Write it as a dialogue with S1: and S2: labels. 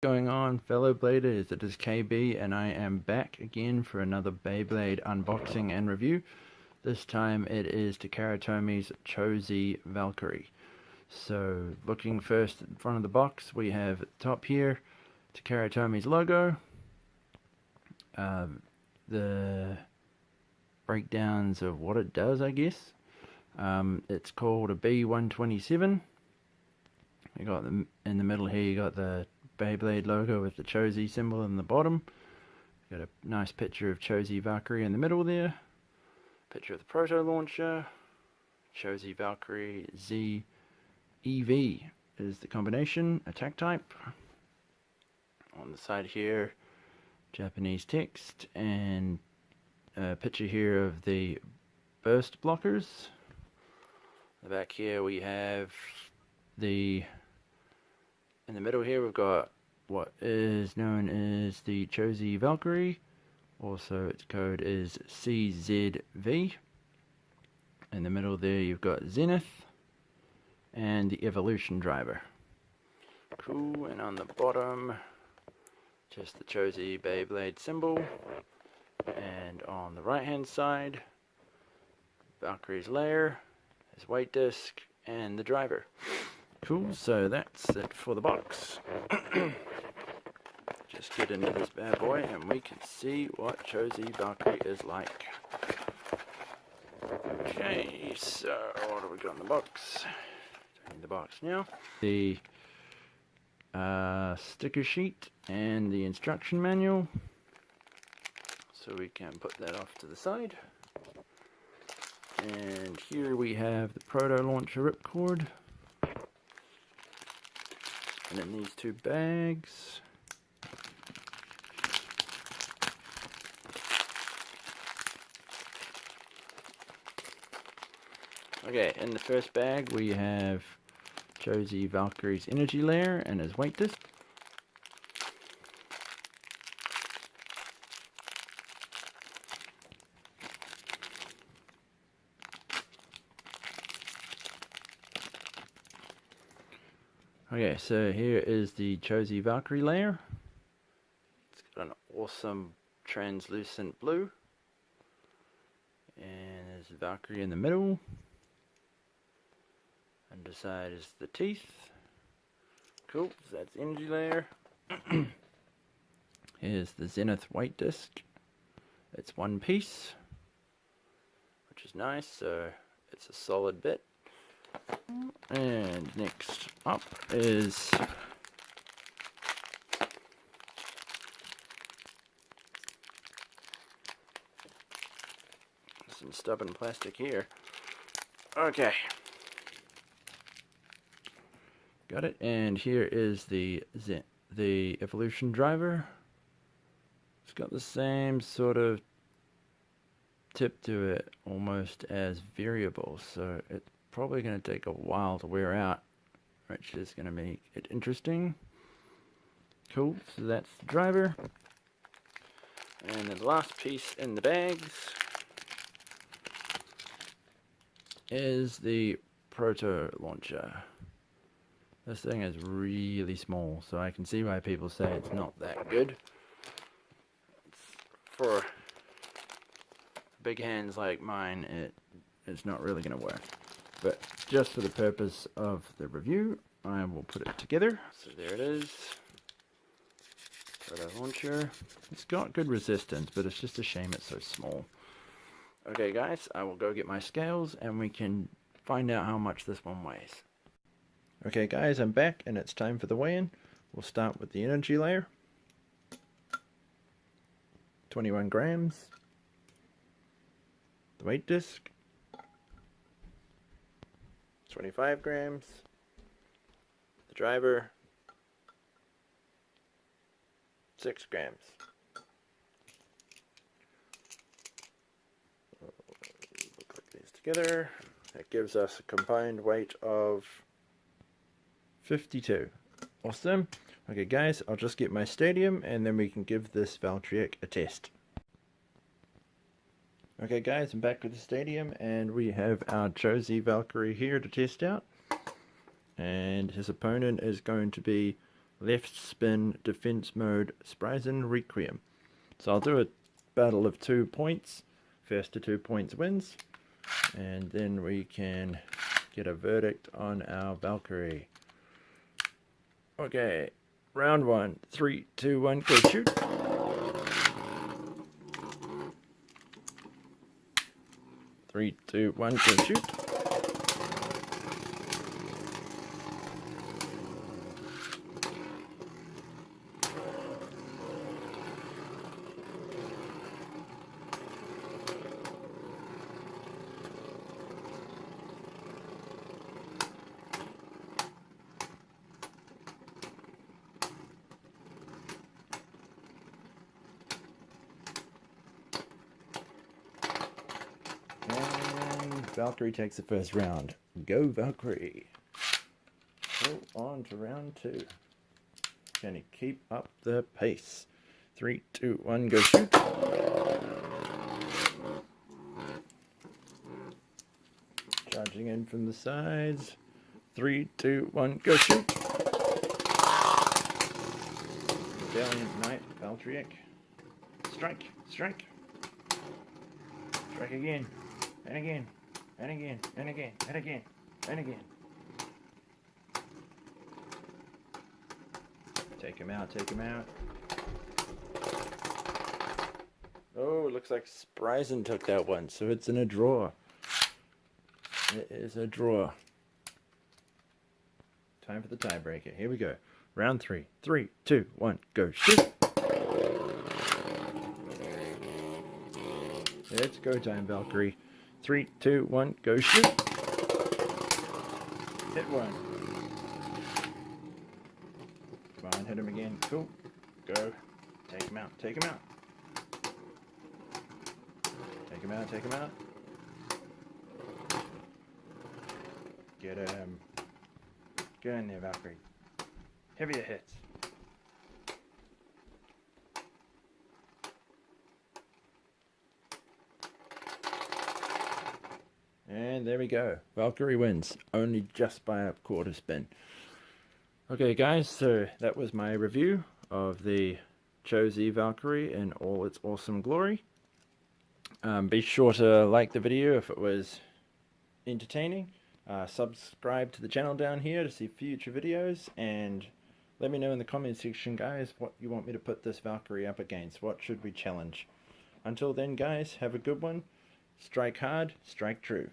S1: Going on, fellow bladers? It is KB and I am back again for another Beyblade unboxing and review. This time it is TAKARA's CHO-Z Valkyrie. So looking first in front of the box, we have at the top here TAKARA's logo, the breakdowns of what it does, I guess. It's called a B127. You got in the middle here, you got the Beyblade logo with the CHO-Z symbol in the bottom. Got a nice picture of CHO-Z Valkyrie in the middle there. Picture of the proto launcher. CHO-Z Valkyrie Z EV is the combination attack type. On the side here, Japanese text and a picture here of the burst blockers. The back here we have in the middle here we've got what is known as the CHO-Z Valkyrie. Also its code is CZV. In the middle there you've got Zenith and the evolution driver. Cool, and on the bottom just the CHO-Z Beyblade symbol. And on the right hand side, Valkyrie's lair, his weight disc, and the driver. Cool, so that's it for the box. Just get into this bad boy and we can see what CHO-Z Valkyrie is like. Okay, so what do we got in the box? Turning the box now. The sticker sheet and the instruction manual. So we can put that off to the side. And here we have the proto launcher ripcord. And in these two bags, okay, in the first bag we have CHO-Z Valkyrie's energy layer and his weight disc. Okay, so here is the CHO-Z Valkyrie layer. It's got an awesome translucent blue. And there's the Valkyrie in the middle. Underside is the teeth. Cool, so that's the energy layer. Here's the Zenith weight disc. It's one piece, which is nice, so it's a solid bit. And next up is some stubborn plastic here. Okay, got it. And here is the evolution driver. It's got the same sort of tip to it, almost as variable, so it's probably going to take a while to wear out, which is going to make it interesting. Cool, so that's the driver. And the last piece in the bags is the proto launcher. This thing is really small, so I can see why people say it's not that good. For big hands like mine, it's not really going to work. But just for the purpose of the review, I will put it together. So there it is. Proto launcher. It's got good resistance, but it's just a shame it's so small. Okay guys, I will go get my scales and we can find out how much this one weighs. Okay guys, I'm back and it's time for the weigh-in. We'll start with the energy layer. 21 grams. The weight disc. 25 grams. The driver, 6 grams. Click these together. That gives us a combined weight of 52. Awesome. Okay guys, I'll just get my stadium and then we can give this Valkyrie a test. Okay guys, I'm back with the stadium and we have our CHO-Z Valkyrie here to test out. And his opponent is going to be left spin, defense mode, Spryzen Requiem. So I'll do a battle of 2 points. First to 2 points wins. And then we can get a verdict on our Valkyrie. Okay, round 1. 3, 2, 1, go shoot. Three, two, one, go shoot. Valkyrie takes the first round. Go Valkyrie. Go on to round 2. Can you keep up the pace? 3, 2, 1, go shoot. Charging in from the sides. 3, 2, 1, go shoot. Valiant Knight, Valkyrie. Strike, strike. Strike again, and again. And again, and again, and again, and again. Take him out, take him out. Oh, it looks like Spryzen took that one, so it's in a draw. It is a draw. Time for the tiebreaker. Here we go. Round 3. 3, 2, 1, go shoot. It's go time, Valkyrie. 3, 2, 1, go shoot. Hit one. Come on, hit him again. Cool. Go. Take him out. Take him out. Take him out. Take him out. Get him. Get in there, Valkyrie. Heavier hits. And there we go. Valkyrie wins, only just by a quarter spin. Okay guys, so that was my review of the CHO-Z Valkyrie in all its awesome glory. Be sure to like the video if it was entertaining. Subscribe to the channel down here to see future videos, and let me know in the comment section, guys, what you want me to put this Valkyrie up against. What should we challenge? Until then, guys, have a good one. Strike hard, strike true.